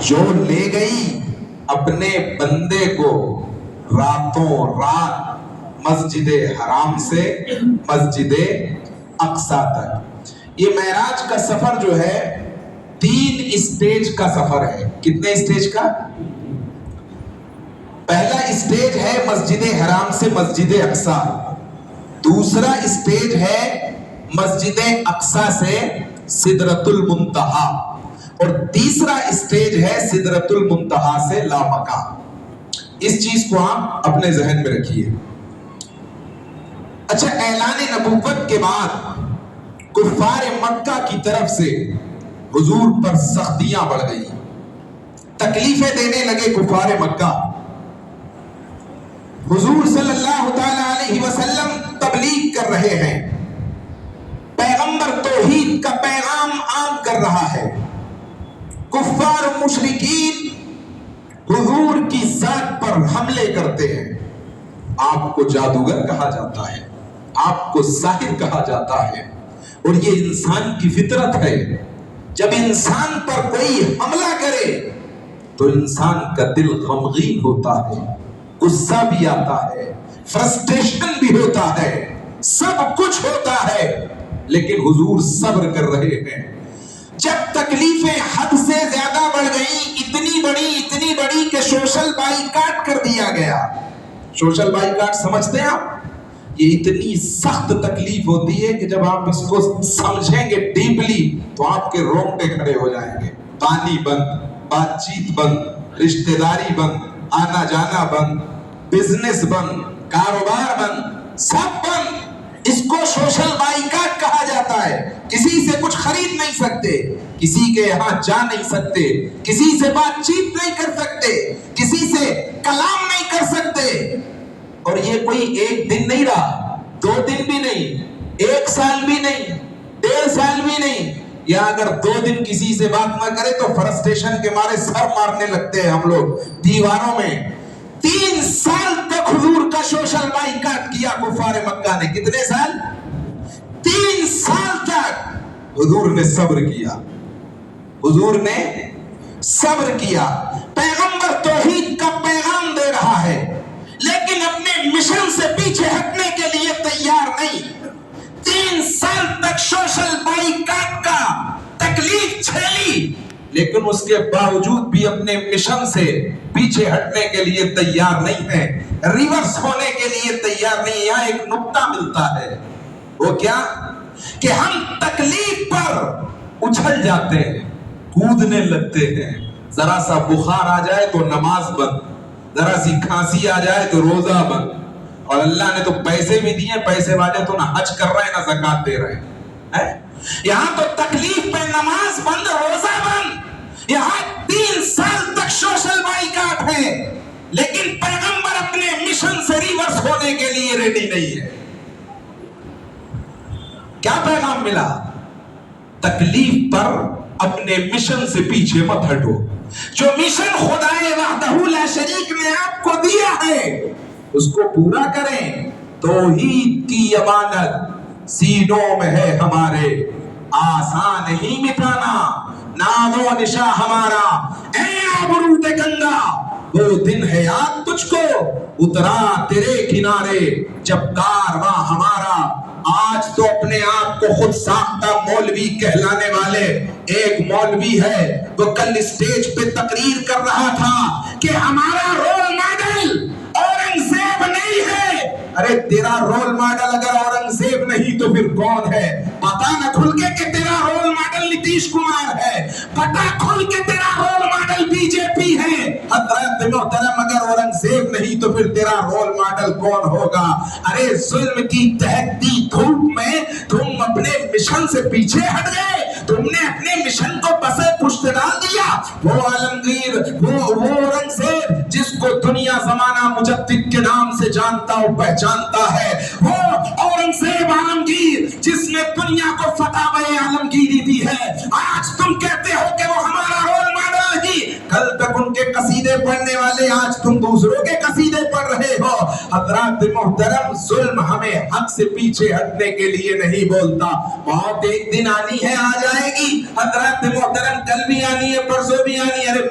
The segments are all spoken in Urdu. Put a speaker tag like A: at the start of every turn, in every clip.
A: جو لے گئی اپنے بندے کو راتوں رات مسجد حرام سے مسجد اقصیٰ تک. یہ معراج کا سفر جو ہے 3 اسٹیج کا سفر ہے. کتنے اسٹیج کا؟ پہلا اسٹیج ہے مسجد حرام سے مسجد اقصیٰ. دوسرا اسٹیج ہے مسجد اقصیٰ سے سدرۃ المنتہا. اور تیسرا اسٹیج ہے سدرۃ المنتہا سے لامکان. اس چیز کو آپ اپنے ذہن میں رکھیے. اچھا، اعلان نبوت کے بعد کفار مکہ کی طرف سے حضور پر سختیاں بڑھ گئی، تکلیفیں دینے لگے کفار مکہ. حضور صلی اللہ تعالی علیہ وسلم تبلیغ کر رہے ہیں، پیغمبر توحید کا پیغام عام کر رہا ہے. کفار و مشرکین حضور کی ذات پر حملے کرتے ہیں. آپ کو جادوگر کہا جاتا ہے، آپ کو ساحر کہا جاتا ہے، اور یہ انسان کی فطرت ہے. جب انسان پر کوئی حملہ کرے تو انسان کا دل غمگین ہوتا ہے، غصہ بھی آتا ہے، فرسٹریشن بھی ہوتا ہے، سب کچھ ہوتا ہے. لیکن حضور صبر کر رہے ہیں. جب تکلیفیں حد سے زیادہ بڑھ گئیں، اتنی بڑی کہ سوشل بائیکاٹ کر دیا گیا. سوشل بائیکاٹ سمجھتے ہیں آپ؟ یہ اتنی سخت تکلیف ہوتی ہے کہ جب آپ اس کو سمجھیں گے ڈیپلی تو آپ کے رونگٹے کھڑے ہو جائیں گے. پانی بند، بات چیت بند، رشتہ داری بند، آنا جانا بند، بزنس بند، کاروبار بند، سب بند. اس کو سوشل بائیکاٹ کہا جاتا ہے. کسی سے کچھ خرید نہیں سکتے، کسی کے یہاں جا نہیں سکتے، کسی سے بات چیت نہیں کر سکتے، کسی سے کلام نہیں کر سکتے. اور یہ کوئی ایک دن نہیں رہا، 2 دن بھی نہیں، 1 سال بھی نہیں، 1.5 سال بھی نہیں. یا اگر 2 دن کسی سے بات نہ کرے تو فرسٹریشن کے مارے سر مارنے لگتے ہیں ہم لوگ دیواروں میں. 3 سال تک حضور کا سوشل بائیکاٹ کیا کفار مکہ نے. کتنے سال؟ 3 سال تک حضور نے صبر کیا. حضور نے صبر کیا. پیغمبر توحید کا پیغام دے رہا ہے لیکن اپنے مشن سے پیچھے ہٹنے کے لیے تیار نہیں. 3 سال تک سوشل بائیکاٹ کا تکلیف جھیلی لیکن اس کے باوجود بھی اپنے مشن سے پیچھے ہٹنے کے لیے تیار نہیں ہے، ریورس ہونے کے لیے تیار نہیں. یہاں ایک نقطہ ملتا ہے، وہ کیا کہ ہم تکلیف پر اچھل جاتے ہیں، کودنے لگتے ہیں. ذرا سا بخار آ جائے تو نماز بند، ذرا سی کھانسی آ جائے تو روزہ بند. اور اللہ نے تو پیسے بھی دیے، پیسے والے تو نہ حج کر رہے ہیں نہ زکات دے رہے ہیں. یہاں تو تکلیف پہ نماز بند، روزہ بند. یہاں 3 سال تک سوشل بائیکاٹ ہے لیکن پیغمبر اپنے مشن سے ریورس ہونے کے لیے ریڈی نہیں ہے. کیا پیغام ملا؟ تکلیف پر اپنے مشن سے پیچھے مت ہٹو. جو مشن خدائے وحدہ لا شریک نے آپ کو دیا ہے اس کو پورا کریں. توحید کی امانت سینوں میں ہے ہمارے، آسان نہیں مٹانا. نام و نشا ہمارا اے آبرود گنگا، وہ دن ہے یاد تجھ کو اترا تیرے کنارے جب کارواں ہمارا. آج تو اپنے آپ کو خود ساختہ مولوی کہلانے والے ایک مولوی ہے، وہ کل اسٹیج پہ تقریر کر رہا تھا کہ ہمارا رول ماڈل اورنگزیب نہیں ہے. ارے تیرا رول ماڈل اگر اورنگزیب نہیں تو پھر کون ہے؟ پتا نہ کھل کے کہ تیرا رول ماڈل نتیش کمار ہے، پتا کھل کے تیرا رول ماڈل بی جے پی ہے. حضرت محترم اگر اورنگزیب نہیں تو پھر تیرا رول ماڈل کون ہوگا؟ ارے ظلم کی دہکتی دھوپ میں تم اپنے مشن سے پیچھے ہٹ گئے، تم نے اپنے مشن کو پسے پشت ڈال دیا. وہ عالمگیر، وہ اورنگزیب جس کو دنیا زمانہ مجدد کے نام سے جانتا اور پہچانتا ہے، وہ اورنگزیب عالمگیر جس نے دنیا کو فتح عالمگیری دی ہے، آج تم کہتے ہو کہ وہ ہمارا رول ماڈل ہی. کل تک ان کے قصیدے پڑھنے والے آج تم دوسروں کے قصیدے پڑھ رہے ہو. حضرات محترم، ظلم ہمیں حق سے پیچھے ہٹنے کے لیے نہیں بولتا. موت ایک دن آنی ہے، آ جائے گی. حضرات محترم، کل بھی آنی ہے، پرسوں بھی آنی ہے. ارے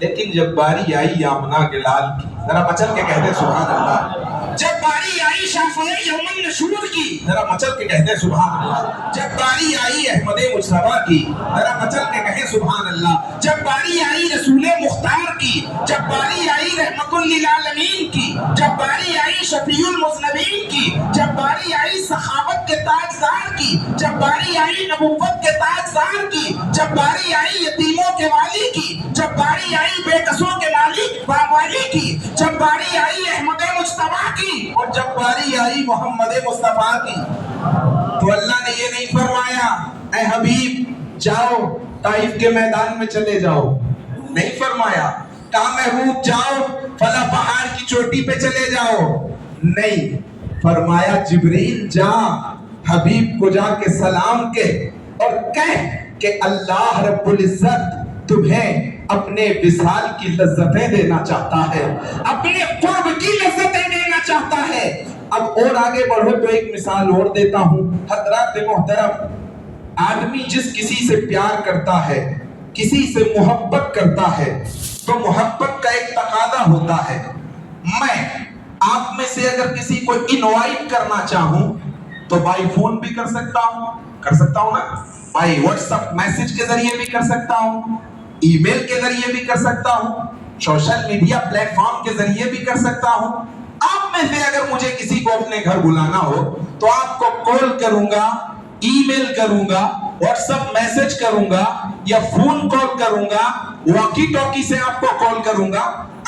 A: لیکن جب باری آئی آمنہ کے لال کی، ذرا مچل کے کہتے سبحان اللہ، جب باری آئی شافعی یومن نشور کی، ذرا مچل کے کہتے سبحان اللہ، جب باری آئی احمد مجتبیٰ کی، ذرا مچل کے کہیں سبحان اللہ، جب باری آئی رسول مختار کی، جب باری آئی رحمت للعالمین کی، جب باری آئی شفیع المذنبین کی، جب باری آئی سخاوت کے تاجدار کی، جب باری آئی نبوت کے تاجدار کی، جب باری آئی یتیموں کے والی کی، جب باری آئی بے کسوں کے مالک والی کی، جب باری آئی احمد مجتبیٰ کی، اور جب باری آئی محمد مصطفیٰ کی، تو اللہ نے یہ نہیں فرمایا اے حبیب جاؤ طائف کے میدان میں چلے جاؤ، نہیں فرمایا کہا محبوب جاؤ فلاں پہاڑ کی چوٹی پہ چلے جاؤ، نہیں فرمایا جبریل جا حبیب کو جا کے سلام کے اور کہہ کہ اللہ رب العزت تمہیں اپنے وصال کی لذتیں دینا چاہتا ہے، اپنے قرب کی لذتیں دینا چاہتا ہے۔ اب اور آگے بڑھو تو ایک مثال اور دیتا ہوں حضرات محترم، آدمی جس کسی سے پیار کرتا ہے، کسی سے محبت کرتا ہے، تو محبت کا ایک تقاضا ہوتا ہے، میں آپ میں سے اگر کسی کو انوائٹ کرنا چاہوں تو بائی فون بھی کر سکتا ہوں نا، بائی واٹس ایپ میسج کے ذریعے بھی کر سکتا ہوں، ای میل کے ذریعے بھی کر سکتا ہوں، سوشل میڈیا پلیٹ فارم کے ذریعے بھی کر سکتا ہوں۔ آپ میں سے اگر مجھے کسی کو اپنے گھر بلانا ہو تو آپ کو کال کروں گا، ای میل کروں گا، واٹس ایپ میسج کروں گا یا فون کال کروں گا، واکی ٹاکی سے آپ کو کال کروں گا،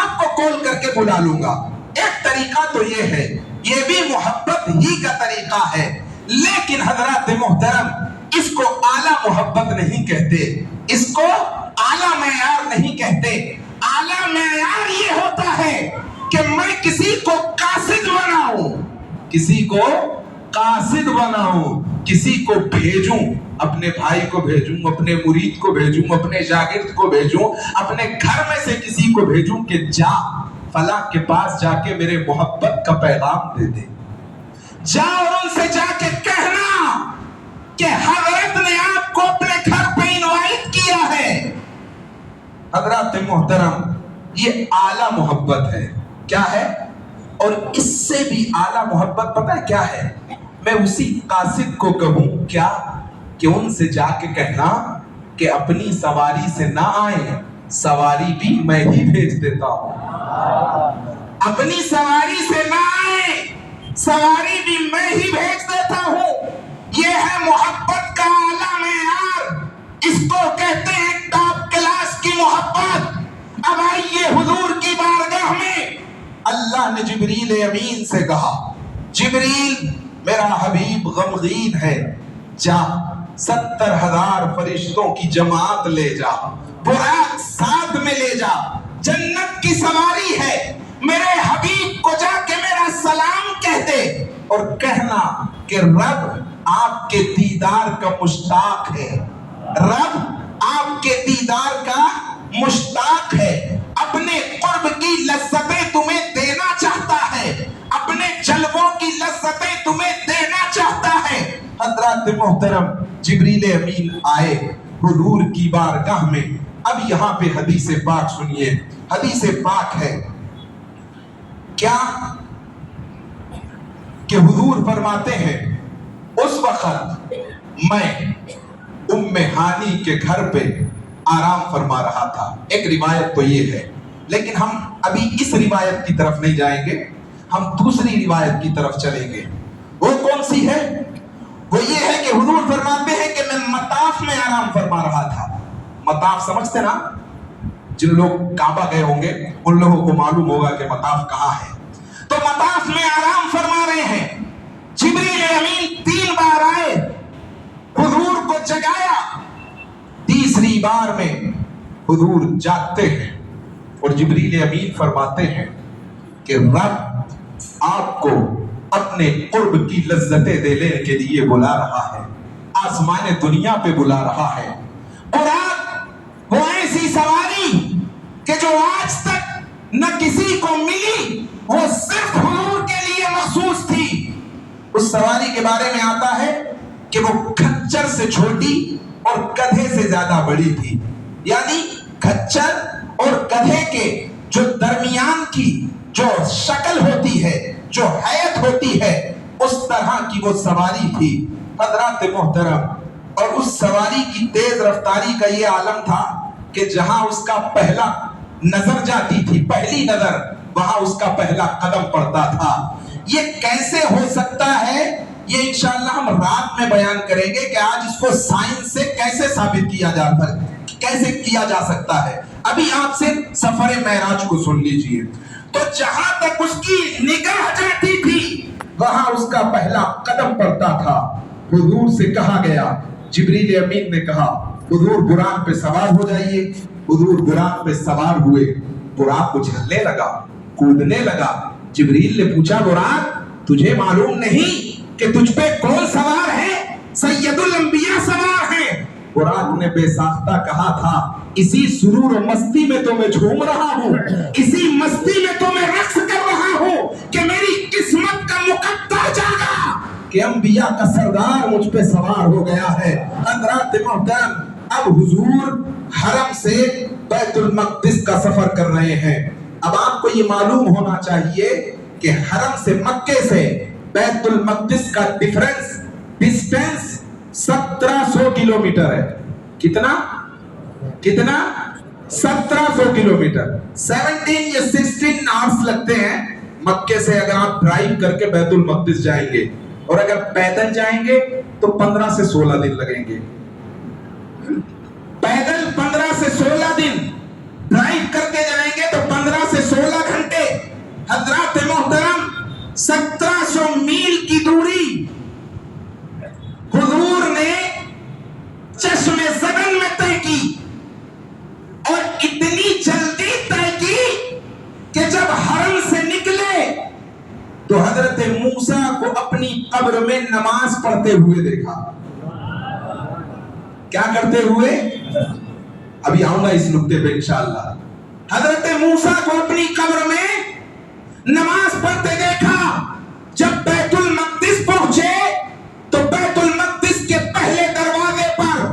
A: آپ کو کال کر کے بلا لوں گا۔ ایک طریقہ تو یہ ہے، یہ بھی محبت ہی کا طریقہ ہے، لیکن حضرات محترم اس کو اعلیٰ محبت نہیں کہتے، اس کو اعلیٰ معیار نہیں کہتے۔ اعلیٰ معیار یہ ہوتا ہے کہ میں کسی کو قاصد بناؤں، کسی کو قاصد بناؤں، کسی کو بھیجوں، اپنے بھائی کو بھیجوں، اپنے مرید کو بھیجوں، اپنے شاگرد کو بھیجوں، اپنے گھر میں سے کسی کو بھیجوں کہ جا فلاں کے پاس جا کے میرے محبت کا پیغام دے دے، جا اور ان سے جا کے کہنا کہ حضرت نے آپ کو اپنے گھر پہ انوائٹ کیا ہے۔ حضرات محترم یہ اعلیٰ محبت ہے، کیا ہے؟ اور اس سے بھی اعلیٰ محبت پتہ ہے کیا ہے؟ میں اسی قاصد کو کہوں کیا کہ ان سے جا کے کہنا کہ اپنی سواری سے نہ آئیں، سواری بھی میں ہی بھیج دیتا ہوں، اپنی سواری سے نہ آئیں، سواری بھی میں ہی بھیج دیتا ہوں۔ یہ ہے محبت کا اعلیٰ معیار، اس کو کہتے ہیں ٹاپ کلاس کی محبت۔ اب آئیے حضور کی بارگاہ میں اللہ نے جبریل امین سے کہا جبریل میرا حبیب غمگین ہے، جا 70,000 فرشتوں کی جماعت لے جا، براق ساتھ میں لے جا، جنت کی سواری ہے، میرے حبیب کو جا کے میرا سلام کہہ دے اور کہنا کہ رب آپ کے دیدار کا مشتاق ہے، رب آپ کے دیدار کا مشتاق ہے، اپنے قرب کی لذتیں تمہیں دینا چاہتا ہے، اپنے جلووں کی لذتیں تمہیں دینا چاہتا ہے۔ حضرات محترم جبریل امین آئے حضور کی بارگاہ میں۔ اب یہاں پہ حدیث پاک سنیے، حدیث پاک ہے کیا کہ حضور فرماتے ہیں اس وقت میں ام ہانی کے گھر پہ آرام فرما رہا تھا۔ ایک روایت تو یہ ہے، لیکن ہم ابھی اس روایت کی طرف نہیں جائیں گے، ہم دوسری روایت کی طرف چلیں گے۔ وہ کون سی ہے؟ وہ یہ ہے کہ حضور فرماتے ہیں کہ میں مطاف میں آرام فرما رہا تھا۔ مطاف سمجھتے نا؟ جن لوگ کعبہ گئے ہوں گے ان لوگوں کو معلوم ہوگا کہ مطاف کہاں ہے۔ تو مطاف میں آرام فرما رہے ہیں، جبریل امین 3 بار آئے، حضور کو جگایا، تیسری بار میں حضور جاگتے ہیں اور جبریل امین فرماتے ہیں کہ رب آپ کو اپنے قرب کی لذتیں دینے کے لیے بلا رہا ہے، آسمان دنیا پہ بلا رہا ہے۔ براق وہ ایسی سواری کہ جو آج تک نہ کسی کو ملی، وہ صرف حضور کے لیے مخصوص تھی۔ اس سواری کے بارے میں آتا ہے کہ وہ کھچر سے چھوٹی اور گدھے سے زیادہ بڑی تھی، یعنی کھچر اور گدھے کے جو درمیان کی جو شکل ہوتی ہے، جو حیت ہوتی ہے، اس طرح کی وہ سواری تھی حضرات محترم. اور اس سواری کی تیز رفتاری کا یہ عالم تھا کہ جہاں اس کا پہلا نظر جاتی تھی، پہلی نظر، وہاں اس کا پہلا قدم پڑتا تھا. یہ کیسے ہو سکتا ہے؟ یہ انشاءاللہ ہم رات میں بیان کریں گے کہ آج اس کو سائنس سے کیسے ثابت کیا جا سکتا ہے. ابھی آپ سے سفر معراج کو سن لیجئے. تو جہاں تک اس کی نگاہ جاتی تھی وہاں اس کا پہلا قدم پڑتا تھا. حضور سے کہا گیا، جبریل امین نے کہا حضور براق پہ سوار ہو جائیے. حضور براق پہ سوار ہوئے. براق اچھلنے لگا، کودنے لگا. جبریل نے پوچھا براق تجھے معلوم نہیں کہ تجھ پہ کون سوار ہے؟ سید الانبیاء سوار ہیں. براق نے بے ساختہ کہا تھا اسی سرور و مستی میں تو میں جھوم رہا ہوں، اسی مستی میں تو میں رقص کر رہا ہوں کہ میری قسمت کا مقدر جاگا کہ انبیاء کا سردار مجھ پہ سوار ہو گیا ہے. حضرات محترم، اب حضور حرم سے بیت المقدس کا سفر کر رہے ہیں. اب آپ کو یہ معلوم ہونا چاہیے کہ حرم سے، مکے سے بیت المقدس کا ڈسٹینس 1700 کلومیٹر ہے. کتنا 1700 کلومیٹر. 17 یا 16 آورس لگتے ہیں مکے سے اگر آپ ڈرائیو کر کے بیت المقدس جائیں گے، اور اگر پیدل جائیں گے تو 15 سے 16 دن لگیں گے. پیدل 15 سے 16 دن، ڈرائیو کر کے جائیں گے تو 15 سے 16 گھنٹے. حضرات محترم، 1700 میل کی دوری حضور نے چشم زدن میں طے کی، اور اتنی جلدی طے کی کہ جب حرم سے نکلے تو حضرت موسیٰ کو اپنی قبر میں نماز پڑھتے ہوئے دیکھا. کیا کرتے ہوئے؟ ابھی آؤں گا اس نقطے پہ انشاءاللہ. حضرت موسیٰ کو اپنی قبر میں نماز پڑھتے دیکھا. جب بیت المقدس پہنچے تو بیت المقدس کے پہلے دروازے پر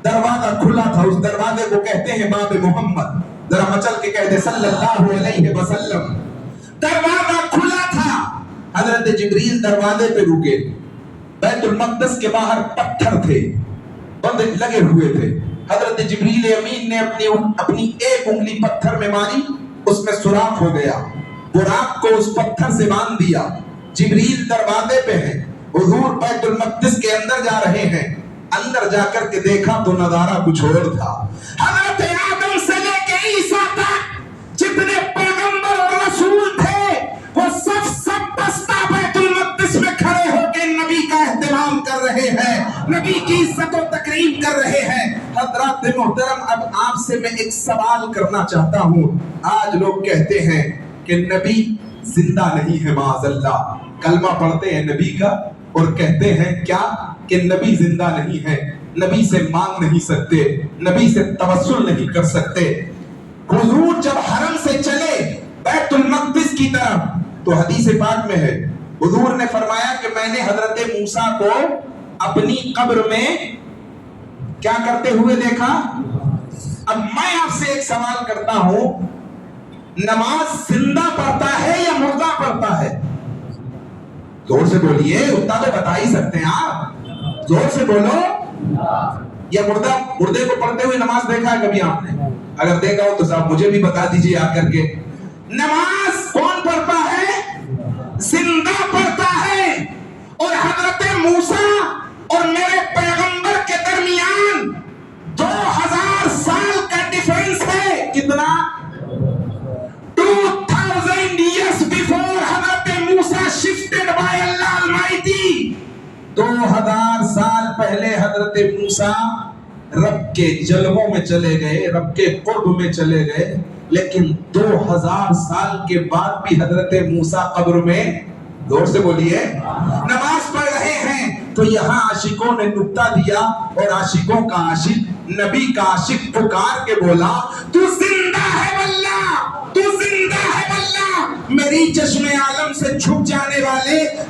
A: دروازہ کھلا تھا. اس دروازے کو کہتے ہیں باب محمد. ذرا مچل کے کہتے صلی اللہ علیہ وسلم. دروازہ کھلا تھا. حضرت جبریل دروازے پہ رکے. بیت المقدس کے باہر پتھر تھے، بندے لگے ہوئے تھے. حضرت جبریل امین نے اپنی ایک انگلی پتھر میں ماری، اس میں سوراخ ہو گیا. براق کو اس پتھر سے باندھ دیا. جبریل دروازے پہ ہیں، حضور بیت المقدس کے اندر جا رہے ہیں. اندر جا کر کے دیکھا تو نظارہ کچھ اور تھا. حضرت آدم سے لے کے عیسیٰ تک جتنے پیغمبر اور رسول تھے وہ سب بستہ بیت المقدس میں کھڑے ہو کے نبی کا اہتمام کر رہے ہیں، نبی کی عزت و تکریم کر رہے ہیں. حضرات محترم، اب آپ سے میں ایک سوال کرنا چاہتا ہوں. آج لوگ کہتے ہیں کہ نبی زندہ نہیں ہے، معاذ اللہ. کلمہ پڑھتے ہیں نبی کا اور کہتے ہیں کیا کہ نبی زندہ نہیں ہے، نبی سے مانگ نہیں سکتے، نبی سے توسل نہیں کر سکتے. حضور جب حرم سے چلے بیت المقدس کی طرف تو حدیث پاک میں ہے، حضور نے فرمایا کہ میں نے حضرت موسیٰ کو اپنی قبر میں کیا کرتے ہوئے دیکھا. اب میں آپ سے ایک سوال کرتا ہوں، نماز زندہ پڑھتا ہے یا مردہ پڑھتا ہے؟ زور سے بولیے، اتنا تو بتا ہی سکتے ہیں آپ. زور سے بولو. یا مردے کو پڑھتے ہوئے نماز دیکھا ہے کبھی آپ نے؟ اگر دیکھا ہو تو صاحب مجھے بھی بتا دیجئے آ کر کے. نماز کون پڑھتا ہے؟ زندہ پڑھتا ہے. اور حضرت موسیٰ اور میرے پیغمبر کے درمیان 2000 سال کا ڈیفرنس ہے. کتنا؟ 2000 years before حضرت موسیٰ shifted by Allah Almighty. 2000 سال پہلے حضرت موسیٰ رب کے جلووں میں چلے گئے، رب کے قرب میں چلے گئے. لیکن 2000 سال کے بعد بھی حضرت موسیٰ قبر میں، دور سے بولیے، نماز پڑھ رہے ہیں. تو یہاں عاشقوں نے نکتہ دیا اور عاشقوں کا عاشق، نبی کا عاشق پکار کے بولا تو زندہ ہے واللہ، تو زندہ ہے واللہ. میری چشم عالم سے چھپ جانے والے